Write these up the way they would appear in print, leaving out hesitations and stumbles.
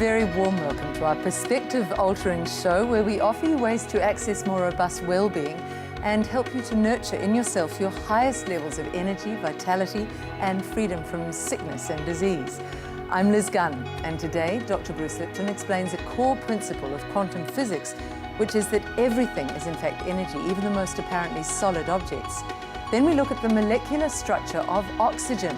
very warm welcome to our perspective-altering show where we offer you ways to access more robust well-being and help you to nurture in yourself your highest levels of energy, vitality, and freedom from sickness and disease. I'm Liz Gunn, and today Dr. Bruce Lipton explains a core principle of quantum physics, which is that everything is in fact energy, even the most apparently solid objects. Then we look at the molecular structure of oxygen.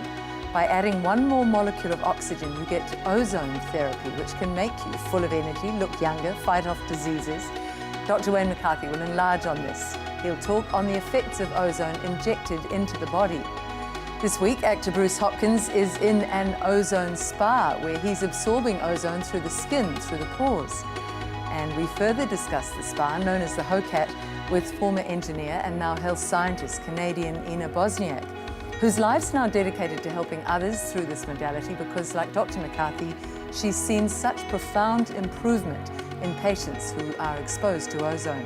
By adding one more molecule of oxygen, you get ozone therapy, which can make you full of energy, look younger, fight off diseases. Dr. Wayne McCarthy will enlarge on this. He'll talk on the effects of ozone injected into the body. This week, actor Bruce Hopkins is in an ozone spa, where he's absorbing ozone through the skin, through the pores. And we further discuss the spa, known as the HOCAT, with former engineer and now health scientist Canadian Ina Bosniak, whose life's now dedicated to helping others through this modality because, like Dr. McCarthy, she's seen such profound improvement in patients who are exposed to ozone.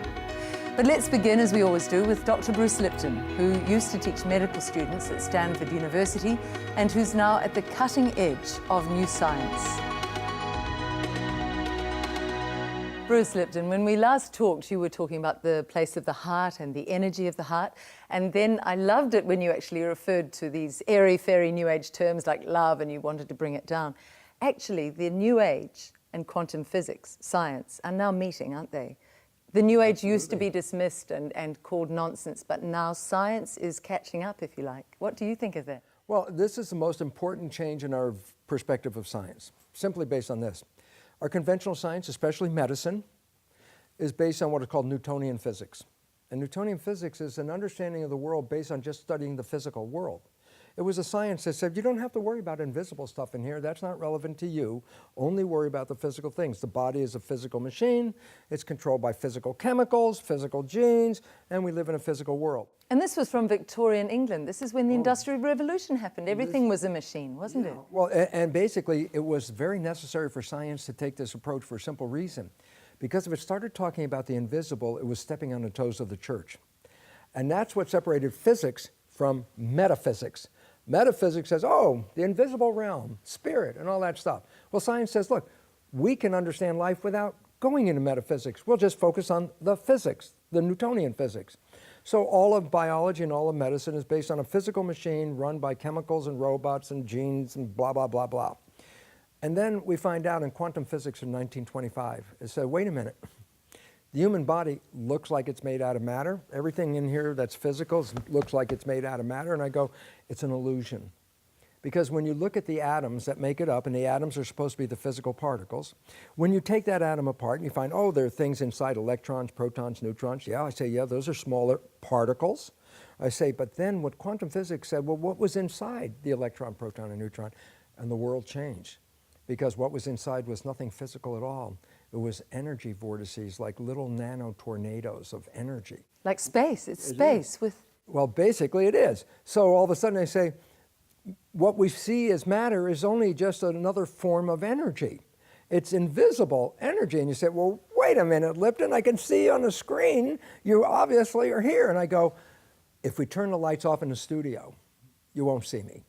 But let's begin, as we always do, with Dr. Bruce Lipton, who used to teach medical students at Stanford University and who's now at the cutting edge of new science. Bruce Lipton, when we last talked, you were talking about the place of the heart and the energy of the heart. And then I loved it when you actually referred to these airy-fairy New Age terms like love, and you wanted to bring it down. Actually, the New Age and quantum physics, science, are now meeting, aren't they? The New Age used to be dismissed and called nonsense, but now science is catching up, if you like. What do you think of that? Well, this is the most important change in our perspective of science, simply based on this. Our conventional science, especially medicine, is based on what is called Newtonian physics. And Newtonian physics is an understanding of the world based on just studying the physical world. It was a science that said, you don't have to worry about invisible stuff in here. That's not relevant to you. Only worry about the physical things. The body is a physical machine. It's controlled by physical chemicals, physical genes, and we live in a physical world. And this was from Victorian England. This is when the Industrial Revolution happened. Everything was a machine, wasn't it? Well, and basically, it was very necessary for science to take this approach for a simple reason. Because if it started talking about the invisible, it was stepping on the toes of the church. And that's what separated physics from metaphysics. Metaphysics says, oh, the invisible realm, spirit, and all that stuff. Well, science says, look, we can understand life without going into metaphysics. We'll just focus on the physics, the Newtonian physics. So all of biology and all of medicine is based on a physical machine run by chemicals and robots and genes and blah, blah, blah, blah. And then we find out in quantum physics in 1925, it said, wait a minute. The human body looks like it's made out of matter. Everything in here that's physical looks like it's made out of matter. And I go, it's an illusion. Because when you look at the atoms that make it up, and the atoms are supposed to be the physical particles, when you take that atom apart and you find, oh, there are things inside, electrons, protons, neutrons. Yeah, I say, yeah, those are smaller particles. I say, but then what quantum physics said, well, what was inside the electron, proton, and neutron? And the world changed. Because what was inside was nothing physical at all. It was energy vortices, like little nano tornadoes of energy. Like space, it's space with... Well, basically it is. So all of a sudden I say, what we see as matter is only just another form of energy. It's invisible energy. And you say, well, wait a minute, Lipton, I can see you on the screen. You obviously are here. And I go, if we turn the lights off in the studio, you won't see me.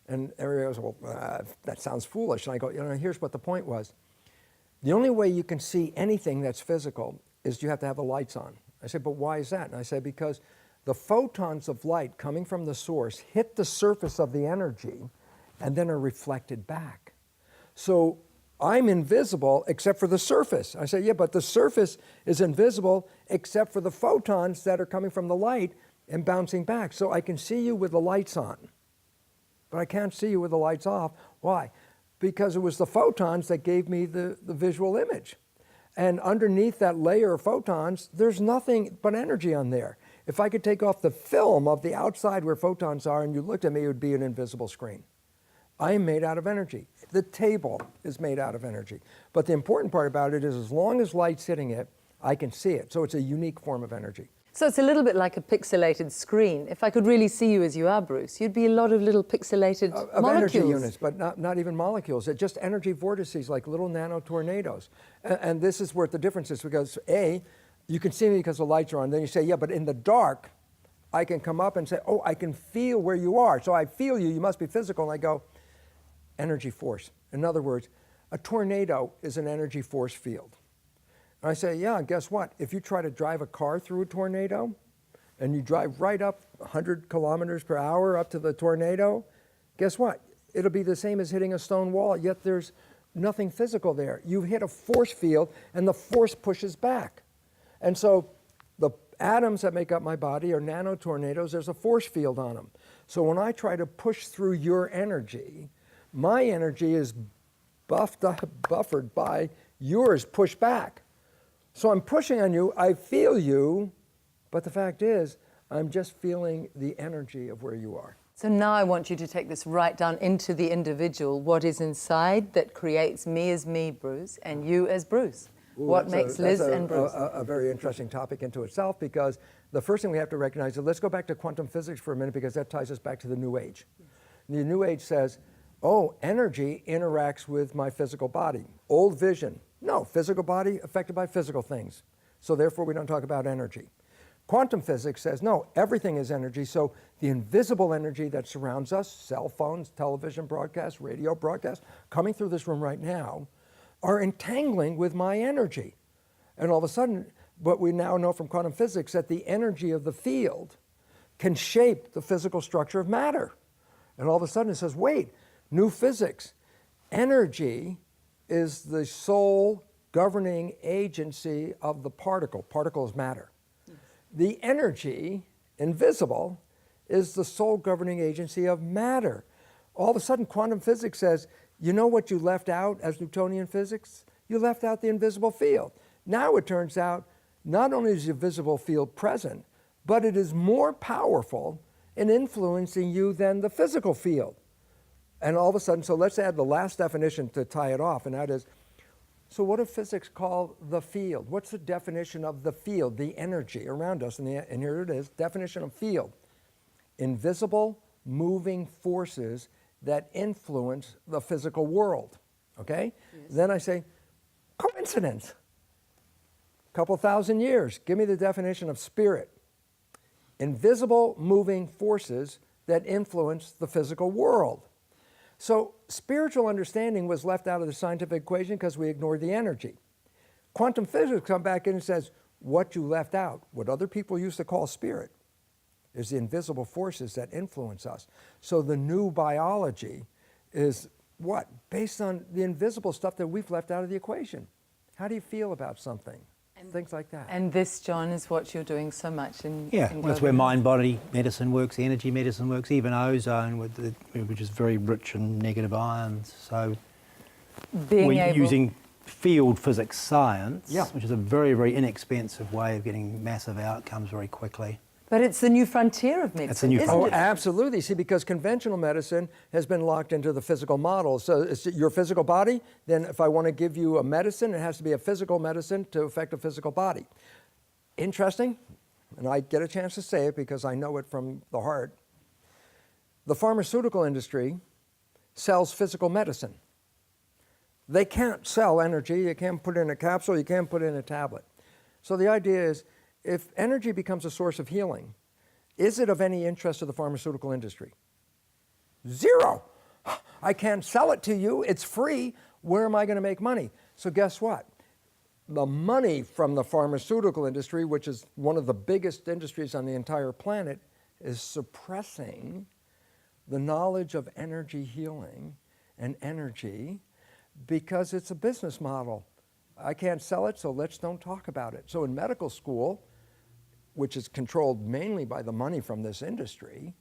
And everybody goes, well, that sounds foolish. And I go, you know, here's what the point was. The only way you can see anything that's physical is you have to have the lights on. I said, but why is that? And I said, because the photons of light coming from the source hit the surface of the energy and then are reflected back. So I'm invisible except for the surface. I said, yeah, but the surface is invisible except for the photons that are coming from the light and bouncing back. So I can see you with the lights on, but I can't see you with the lights off. Why? Because it was the photons that gave me the visual image. And underneath that layer of photons, there's nothing but energy on there. If I could take off the film of the outside where photons are and you looked at me, it would be an invisible screen. I am made out of energy. The table is made out of energy. But the important part about it is as long as light's hitting it, I can see it. So it's a unique form of energy. So it's a little bit like a pixelated screen. If I could really see you as you are, Bruce, you'd be a lot of little pixelated molecules. Energy units, but not even molecules. They're just energy vortices, like little nano tornadoes. And this is where the difference is, because A, you can see me because the lights are on. Then you say, yeah, but in the dark, I can come up and say, oh, I can feel where you are. So I feel you, you must be physical. And I go, energy force. In other words, A tornado is an energy force field. And I say, yeah, guess what? If you try to drive a car through a tornado and you drive right up 100 kilometers per hour up to the tornado, guess what? It'll be the same as hitting a stone wall, yet there's nothing physical there. You hit a force field and the force pushes back. And so the atoms that make up my body are nanotornadoes. There's a force field on them. So when I try to push through your energy, my energy is buffered by yours pushed back. So I'm pushing on you, I feel you, but the fact is, I'm just feeling the energy of where you are. So now I want you to take this right down into the individual, what is inside that creates me as me, Bruce, and you as Bruce. What makes Liz and Bruce? A very interesting topic into itself, because the first thing we have to recognize is, let's go back to quantum physics for a minute, because that ties us back to the New Age. The New Age says, oh, energy interacts with my physical body. Old vision. No, physical body affected by physical things. So therefore we don't talk about energy. Quantum physics says, no, everything is energy. So the invisible energy that surrounds us, cell phones, television broadcasts, radio broadcasts, coming through this room right now, are entangling with my energy. And all of a sudden, what we now know from quantum physics, that the energy of the field can shape the physical structure of matter. And all of a sudden it says, wait, new physics. Energy is the sole governing agency of the particle. Particle is matter. The energy, invisible, is the sole governing agency of matter. All of a sudden, quantum physics says, you know what you left out as Newtonian physics? You left out the invisible field. Now it turns out, not only is the invisible field present, but it is more powerful in influencing you than the physical field. And all of a sudden, so let's add the last definition to tie it off, and that is, so what does physics call the field? What's the definition of the field, the energy around us? And here it is, definition of field. Invisible, moving forces that influence the physical world, okay? Yes. Then I say, coincidence. Couple thousand years, give me the definition of spirit. Invisible, moving forces that influence the physical world. So spiritual understanding was left out of the scientific equation because we ignored the energy. Quantum physics comes back in and says, what you left out, what other people used to call spirit, is the invisible forces that influence us. So the new biology is what? Based on the invisible stuff that we've left out of the equation. How do you feel about something? And things like that. And this, John, is what you're doing so much in that's where mind-body medicine works, energy medicine works, even ozone, which is very rich in negative ions. So we're using field physics science, which is a very, very inexpensive way of getting massive outcomes very quickly. But it's the new frontier of medicine, it's a new isn't frontier. it? Oh, absolutely. See, because conventional medicine has been locked into the physical model. So it's your physical body, then if I want to give you a medicine, it has to be a physical medicine to affect a physical body. Interesting, and I get a chance to say it because I know it from the heart. The pharmaceutical industry sells physical medicine. They can't sell energy. You can't put it in a capsule. You can't put it in a tablet. So the idea is, if energy becomes a source of healing, is it of any interest to the pharmaceutical industry? Zero. I can't sell it to you. It's free. Where am I going to make money? So guess what? The money from the pharmaceutical industry, which is one of the biggest industries on the entire planet, is suppressing the knowledge of energy healing and energy because it's a business model. I can't sell it, so let's don't talk about it. So in medical school, which is controlled mainly by the money from this industry,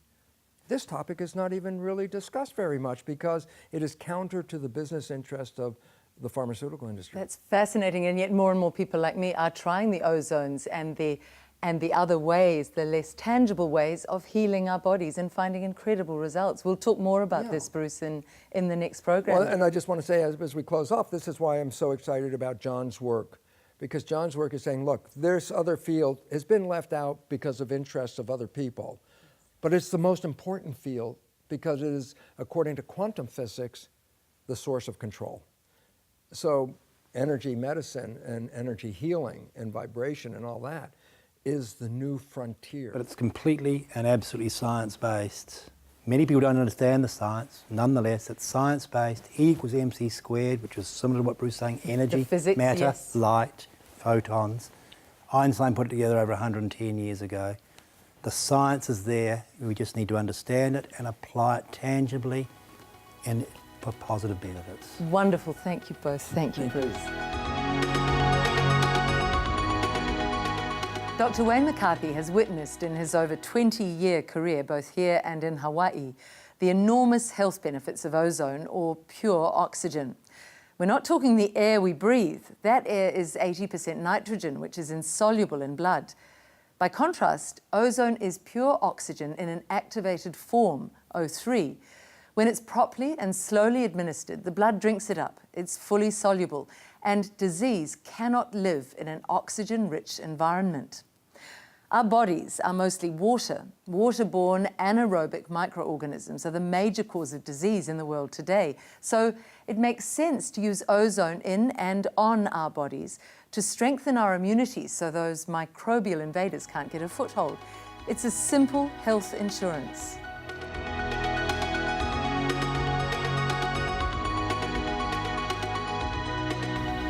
this topic is not even really discussed very much because it is counter to the business interest of the pharmaceutical industry. That's fascinating, and yet more and more people like me are trying the ozones and the other ways, the less tangible ways of healing our bodies and finding incredible results. We'll talk more about this, Bruce, in the next program. Well, and I just want to say, as we close off, this is why I'm so excited about John's work. Because John's work is saying, look, this other field has been left out because of interests of other people. But it's the most important field because it is, according to quantum physics, the source of control. So energy medicine and energy healing and vibration and all that is the new frontier. But it's completely and absolutely science-based. Many people don't understand the science. Nonetheless, it's science-based. E equals mc squared, which is similar to what Bruce was saying, energy, The physics, matter, yes. light, photons. Einstein put it together over 110 years ago. The science is there. We just need to understand it and apply it tangibly and for positive benefits. Wonderful. Thank you both. Thank you, Bruce. Dr. Wayne McCarthy has witnessed in his over 20-year career, both here and in Hawaii, the enormous health benefits of ozone, or pure oxygen. We're not talking the air we breathe. That air is 80% nitrogen, which is insoluble in blood. By contrast, ozone is pure oxygen in an activated form, O3. When it's properly and slowly administered, the blood drinks it up. It's fully soluble, and disease cannot live in an oxygen-rich environment. Our bodies are mostly water. Waterborne anaerobic microorganisms are the major cause of disease in the world today. So it makes sense to use ozone in and on our bodies to strengthen our immunity so those microbial invaders can't get a foothold. It's a simple health insurance.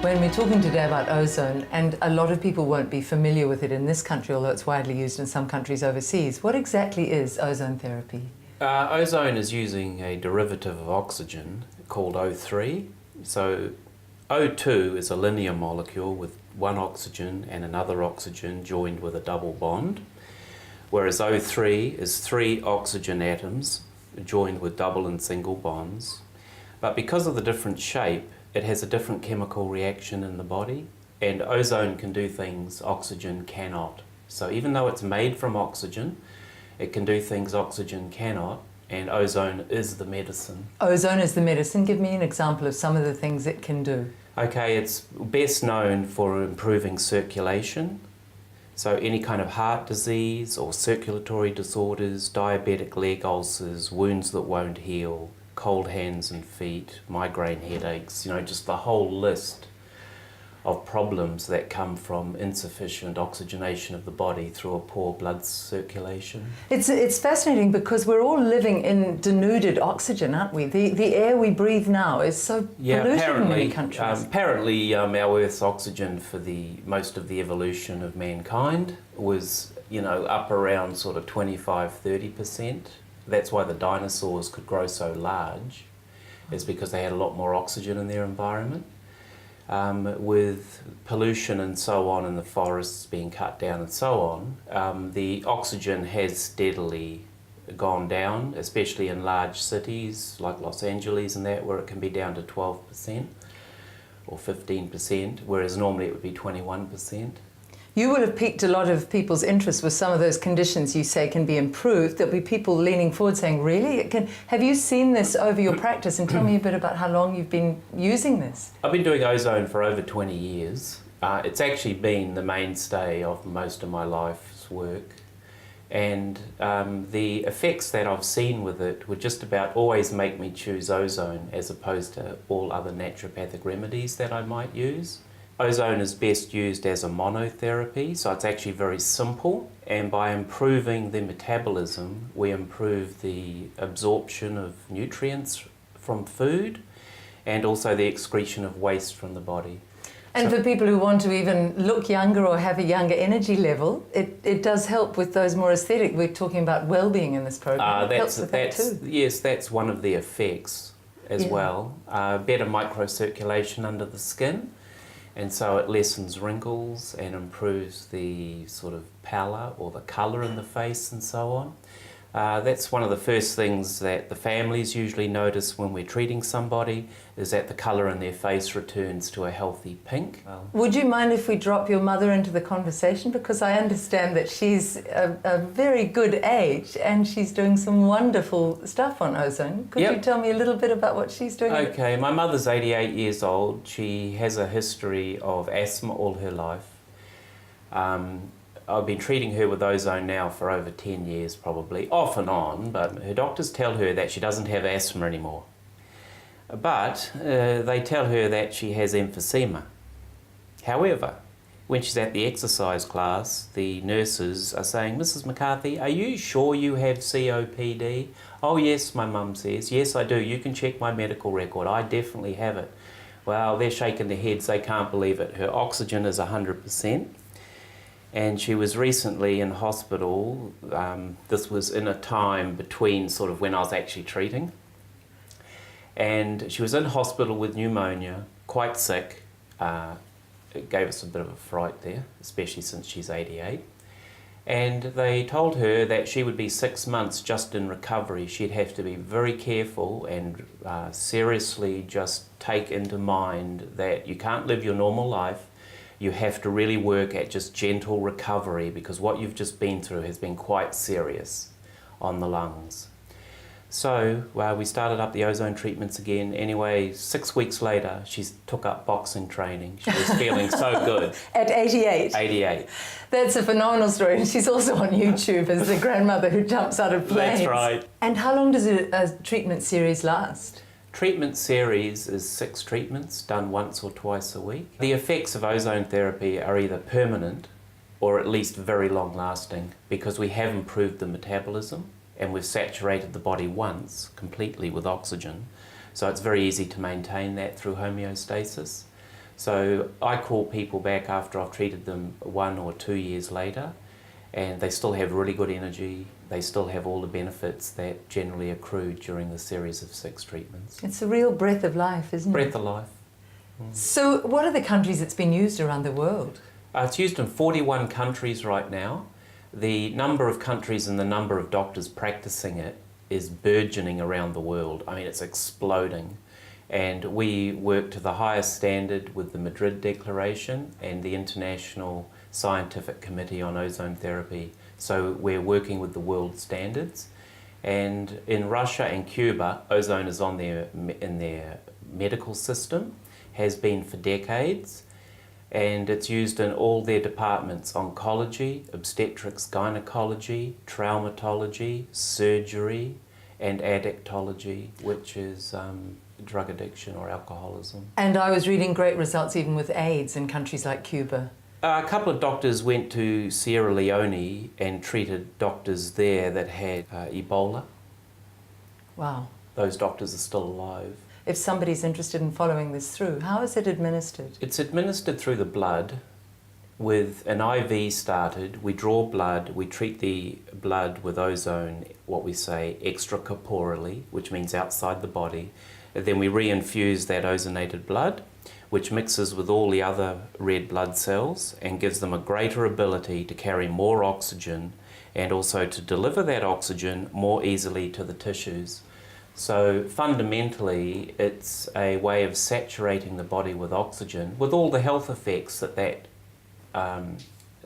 When we're talking today about ozone, and a lot of people won't be familiar with it in this country, although it's widely used in some countries overseas, what exactly is ozone therapy? Ozone is using a derivative of oxygen called O3. So O2 is a linear molecule with one oxygen and another oxygen joined with a double bond, whereas O3 is 3 oxygen atoms joined with double and single bonds. But because of the different shape, it has a different chemical reaction in the body, and ozone can do things oxygen cannot. So even though it's made from oxygen, it can do things oxygen cannot, and ozone is the medicine. Ozone is the medicine. Give me an example of some of the things it can do. Okay, it's best known for improving circulation. So any kind of heart disease or circulatory disorders, diabetic leg ulcers, wounds that won't heal, cold hands and feet, migraine headaches, just the whole list of problems that come from insufficient oxygenation of the body through a poor blood circulation. It's fascinating because we're all living in denuded oxygen, aren't we? The air we breathe now is so polluted in many countries. Apparently our Earth's oxygen for most of the evolution of mankind was, up around sort of 25-30%. That's why the dinosaurs could grow so large, is because they had a lot more oxygen in their environment. With pollution and so on, and the forests being cut down and so on, the oxygen has steadily gone down, especially in large cities like Los Angeles and that, where it can be down to 12% or 15%, whereas normally it would be 21%. You will have piqued a lot of people's interest with some of those conditions you say can be improved. There'll be people leaning forward saying, really? Have you seen this over your practice? And tell me a bit about how long you've been using this. I've been doing ozone for over 20 years. It's actually been the mainstay of most of my life's work. And the effects that I've seen with it would just about always make me choose ozone as opposed to all other naturopathic remedies that I might use. Ozone is best used as a monotherapy, so it's actually very simple, and by improving the metabolism, we improve the absorption of nutrients from food and also the excretion of waste from the body. And for people who want to even look younger or have a younger energy level, it does help with those more aesthetic. We're talking about well-being in this program. It helps with that too. Yes, that's one of the effects as well. Better microcirculation under the skin. And so it lessens wrinkles and improves the sort of pallor or the colour in the face and so on. That's one of the first things that the families usually notice when we're treating somebody, is that the colour in their face returns to a healthy pink. Would you mind if we drop your mother into the conversation? Because I understand that she's a very good age and she's doing some wonderful stuff on ozone. Could you tell me a little bit about what she's doing? Okay, my mother's 88 years old. She has a history of asthma all her life. I've been treating her with ozone now for over 10 years probably, off and on, but her doctors tell her that she doesn't have asthma anymore. But they tell her that she has emphysema. However, When she's at the exercise class, the nurses are saying, "Mrs. McCarthy, are you sure you have COPD?" "Oh yes," my mum says. "Yes, I do. You can check my medical record. I definitely have it." Well, they're shaking their heads. They can't believe it. Her oxygen is 100%. And she was recently in hospital. This was in a time between sort of when I was actually treating. And she was in hospital with pneumonia, quite sick. It gave us a bit of a fright there, especially since she's 88. And they told her that she would be 6 months just in recovery. She'd have to be very careful and seriously just take into mind that you can't live your normal life. You have to really work at just gentle recovery, because what you've just been through has been quite serious on the lungs. So we started up the ozone treatments again. Anyway, 6 weeks later, she took up boxing training. She was feeling so good. At 88? 88. That's a phenomenal story. And she's also on YouTube as the grandmother who jumps out of planes. That's right. And how long does a treatment series last? Treatment series is 6 treatments done once or twice a week. The effects of ozone therapy are either permanent or at least very long lasting, because we have improved the metabolism and we've saturated the body once completely with oxygen. So it's very easy to maintain that through homeostasis. So I call people back after I've treated them 1 or 2 years later, and they still have really good energy. They still have all the benefits that generally accrued during the series of 6 treatments. It's a real breath of life, isn't it? Breath of life. So what are the countries it's been used around the world? It's used in 41 countries right now. The number of countries and the number of doctors practicing it is burgeoning around the world. I mean, it's exploding. And we work to the highest standard with the Madrid Declaration and the International Scientific Committee on Ozone Therapy. So we're working with the world standards. And in Russia and Cuba, ozone is in their medical system, has been for decades. And it's used in all their departments: oncology, obstetrics, gynecology, traumatology, surgery, and addictology, which is drug addiction or alcoholism. And I was reading great results even with AIDS in countries like Cuba. A couple of doctors went to Sierra Leone and treated doctors there that had Ebola. Wow. Those doctors are still alive. If somebody's interested in following this through, how is it administered? It's administered through the blood with an IV started. We draw blood, we treat the blood with ozone, what we say extracorporeally, which means outside the body. And then we reinfuse that ozonated blood, which mixes with all the other red blood cells and gives them a greater ability to carry more oxygen and also to deliver that oxygen more easily to the tissues. So fundamentally, it's a way of saturating the body with oxygen with all the health effects that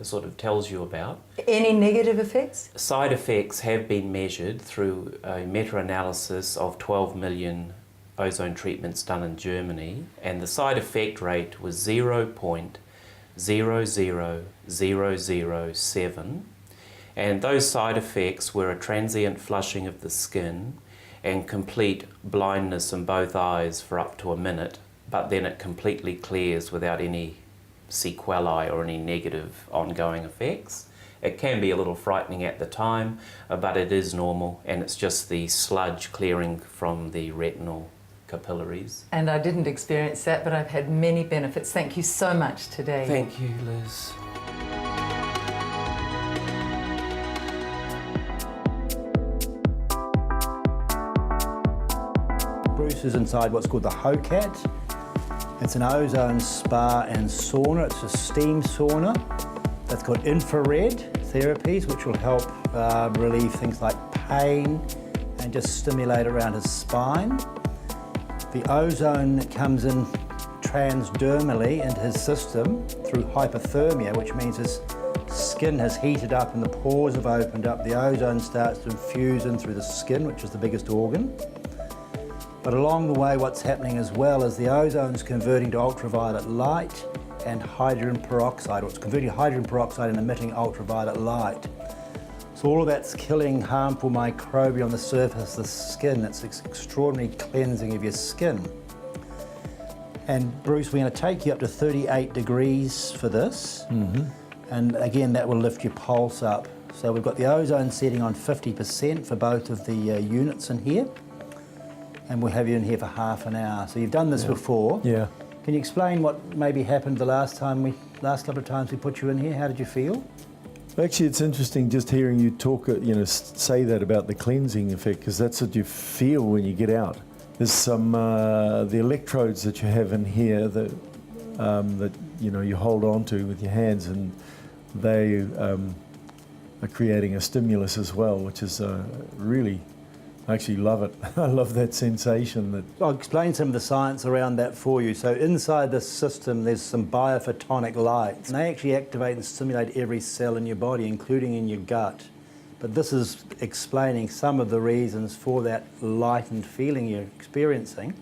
sort of tells you about. Any negative effects? Side effects have been measured through a meta-analysis of 12 million ozone treatments done in Germany, and the side effect rate was 0.00007, and those side effects were a transient flushing of the skin and complete blindness in both eyes for up to a minute, but then it completely clears without any sequelae or any negative ongoing effects. It can be a little frightening at the time, but it is normal, and it's just the sludge clearing from the retinal capillaries. And I didn't experience that, but I've had many benefits. Thank you so much today. Thank you, Liz. Bruce is inside what's called the HOCAT. It's an ozone spa and sauna. It's a steam sauna. That's got infrared therapies, which will help relieve things like pain and just stimulate around his spine. The ozone comes in transdermally into his system through hypothermia, which means his skin has heated up and the pores have opened up. The ozone starts to infuse in through the skin, which is the biggest organ. But along the way, what's happening as well is the ozone's converting to ultraviolet light and hydrogen peroxide, or it's converting hydrogen peroxide and emitting ultraviolet light. So all of that's killing harmful microbia on the surface of the skin. It's extraordinary cleansing of your skin. And Bruce, we're going to take you up to 38 degrees for this. And again, that will lift your pulse up. So we've got the ozone setting on 50% for both of the units in here. And we'll have you in here for half an hour. So you've done this before. Yeah. Can you explain what maybe happened the last couple of times we put you in here? How did you feel? Actually, it's interesting just hearing you talk, say that about the cleansing effect, because that's what you feel when you get out. There's some the electrodes that you have in here that you hold on to with your hands, and they are creating a stimulus as well, which is really. I actually love it. I love that sensation. I'll explain some of the science around that for you. So inside this system, there's some biophotonic lights. And they actually activate and stimulate every cell in your body, including in your gut. But this is explaining some of the reasons for that lightened feeling you're experiencing,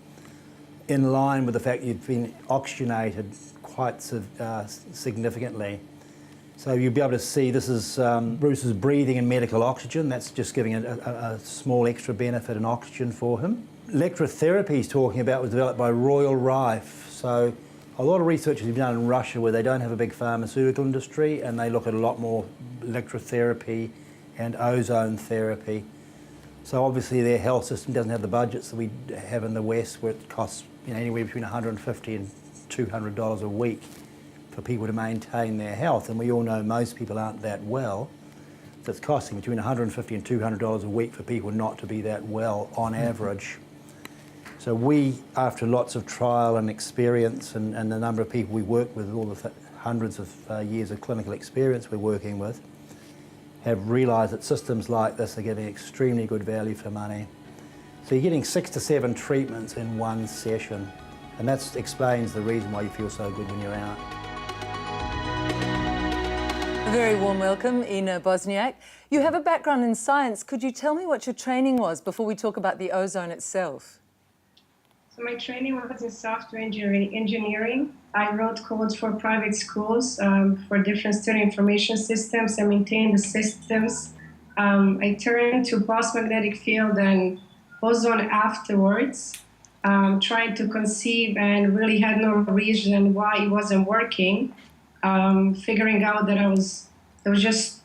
in line with the fact you've been oxygenated quite significantly. So you'll be able to see this is Bruce's breathing in medical oxygen. That's just giving a small extra benefit in oxygen for him. Electrotherapy he's talking about was developed by Royal Rife. So a lot of research has been done in Russia where they don't have a big pharmaceutical industry, and they look at a lot more electrotherapy and ozone therapy. So obviously their health system doesn't have the budgets that we have in the West, where it costs anywhere between $150 and $200 a week for people to maintain their health, and we all know most people aren't that well. So it's costing between $150 and $200 a week for people not to be that well on average. So we, after lots of trial and experience and the number of people we work with, all the hundreds of years of clinical experience we're working with, have realised that systems like this are giving extremely good value for money. So you're getting 6 to 7 treatments in one session, and that explains the reason why you feel so good when you're out. A very warm welcome, Ina Bosniak. You have a background in science. Could you tell me what your training was before we talk about the ozone itself? So my training was in software engineering. I wrote codes for private schools for different student information systems and maintained the systems. I turned to pulse-magnetic field and ozone afterwards, trying to conceive and really had no reason why it wasn't working. Figuring out that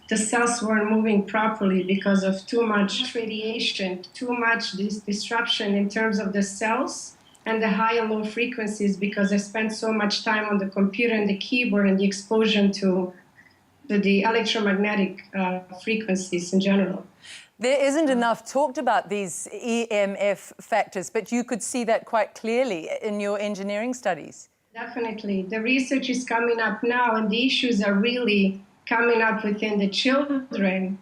the cells weren't moving properly because of too much radiation, too much disruption in terms of the cells and the high and low frequencies, because I spent so much time on the computer and the keyboard and the exposure to the electromagnetic frequencies in general. There isn't enough talked about these EMF factors, but you could see that quite clearly in your engineering studies. Definitely. The research is coming up now, and the issues are really coming up within the children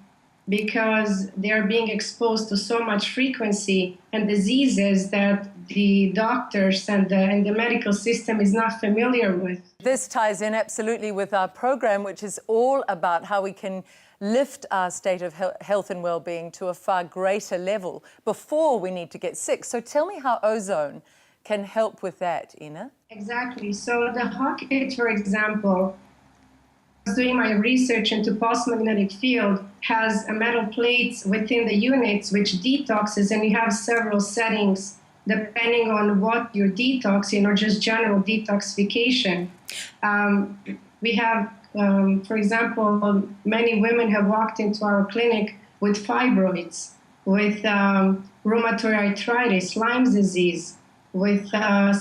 because they're being exposed to so much frequency and diseases that the doctors and the medical system is not familiar with. This ties in absolutely with our program, which is all about how we can lift our state of health and well-being to a far greater level before we need to get sick. So tell me how ozone can help with that, Ina. Exactly. So the Hawkeye, for example, doing my research into pulse-magnetic field, has a metal plates within the units which detoxes, and you have several settings depending on what you're detoxing or just general detoxification. We have, for example, many women have walked into our clinic with fibroids, with rheumatoid arthritis, Lyme's disease, with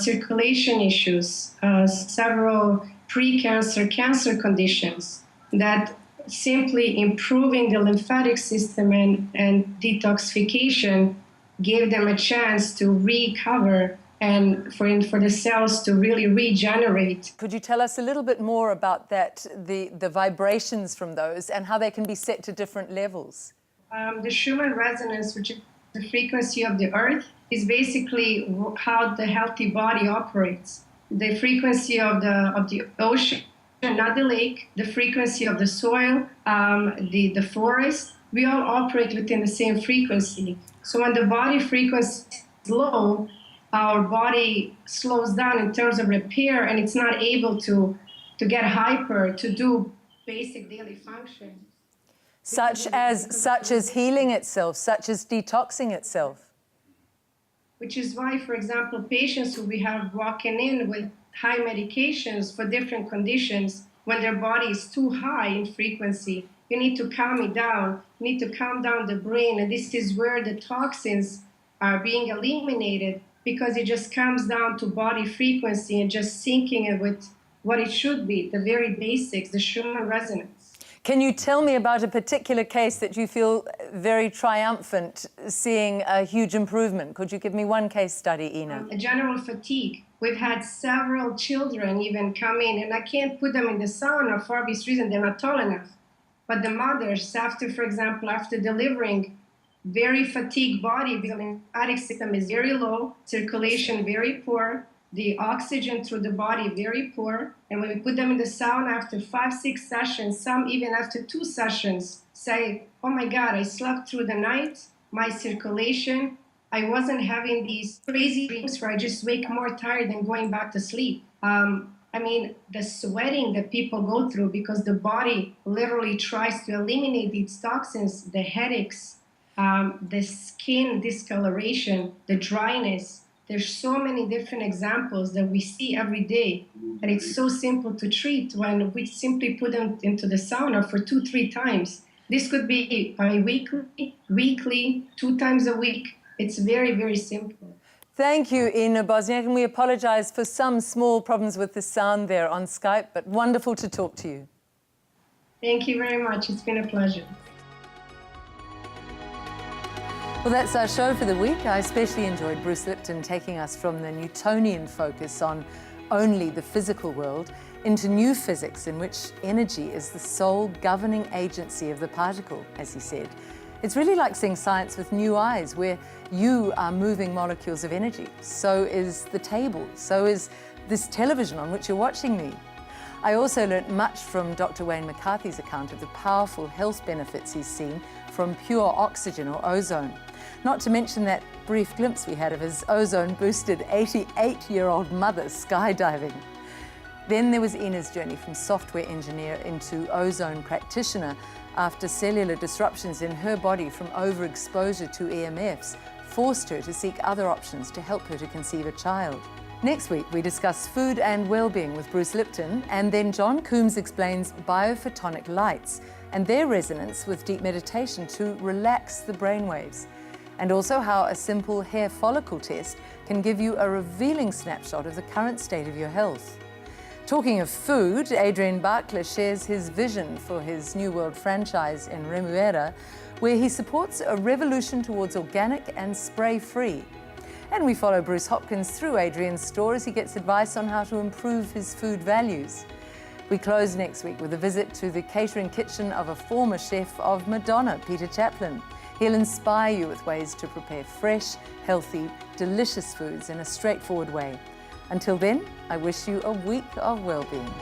circulation issues, several pre-cancer, cancer conditions, that simply improving the lymphatic system and detoxification gave them a chance to recover and for the cells to really regenerate. Could you tell us a little bit more about that, the vibrations from those and how they can be set to different levels? The Schumann resonance, which is the frequency of the earth, is basically how the healthy body operates. The frequency of the ocean, not the lake, the frequency of the soil, the forest, we all operate within the same frequency. So when the body frequency is low, our body slows down in terms of repair, and it's not able to get hyper, to do basic daily functions. Such as healing itself, such as detoxing itself. which is why, for example, patients who we have walking in with high medications for different conditions, when their body is too high in frequency, you need to calm it down, you need to calm down the brain, and this is where the toxins are being eliminated, because it just comes down to body frequency and just syncing it with what it should be, the very basics, the Schumann resonance. Can you tell me about a particular case that you feel very triumphant seeing a huge improvement? Could you give me one case study, Ina? General fatigue. We've had several children even come in, and I can't put them in the sauna for obvious reason, they're not tall enough. But the mothers, after, for example, after delivering, very fatigued body, because the lymphatic system is very low, circulation very poor, the oxygen through the body very poor. And when we put them in the sauna after 5-6 sessions, some even after 2 sessions, say, oh my God, I slept through the night, my circulation, I wasn't having these crazy dreams where I just wake more tired than going back to sleep. I mean, the sweating that people go through because the body literally tries to eliminate these toxins, the headaches, the skin discoloration, the dryness. There's so many different examples that we see every day, and it's so simple to treat when we simply put them into the sauna for 2-3 times. This could be bi-weekly, weekly, 2 times a week. It's very, very simple. Thank you, Ina Bosniak, and we apologize for some small problems with the sound there on Skype, but wonderful to talk to you. Thank you very much. It's been a pleasure. Well, that's our show for the week. I especially enjoyed Bruce Lipton taking us from the Newtonian focus on only the physical world into new physics in which energy is the sole governing agency of the particle, as he said. It's really like seeing science with new eyes, where you are moving molecules of energy. So is the table, so is this television on which you're watching me. I also learnt much from Dr. Wayne McCarthy's account of the powerful health benefits he's seen from pure oxygen or ozone. Not to mention that brief glimpse we had of his ozone-boosted 88-year-old mother skydiving. Then there was Ina's journey from software engineer into ozone practitioner after cellular disruptions in her body from overexposure to EMFs forced her to seek other options to help her to conceive a child. Next week, we discuss food and well-being with Bruce Lipton, and then John Coombs explains biophotonic lights and their resonance with deep meditation to relax the brainwaves, and also how a simple hair follicle test can give you a revealing snapshot of the current state of your health. Talking of food, Adrian Barkler shares his vision for his New World franchise in Remuera, where he supports a revolution towards organic and spray-free. And we follow Bruce Hopkins through Adrian's store as he gets advice on how to improve his food values. We close next week with a visit to the catering kitchen of a former chef of Madonna, Peter Chaplin. He'll inspire you with ways to prepare fresh, healthy, delicious foods in a straightforward way. Until then, I wish you a week of well-being.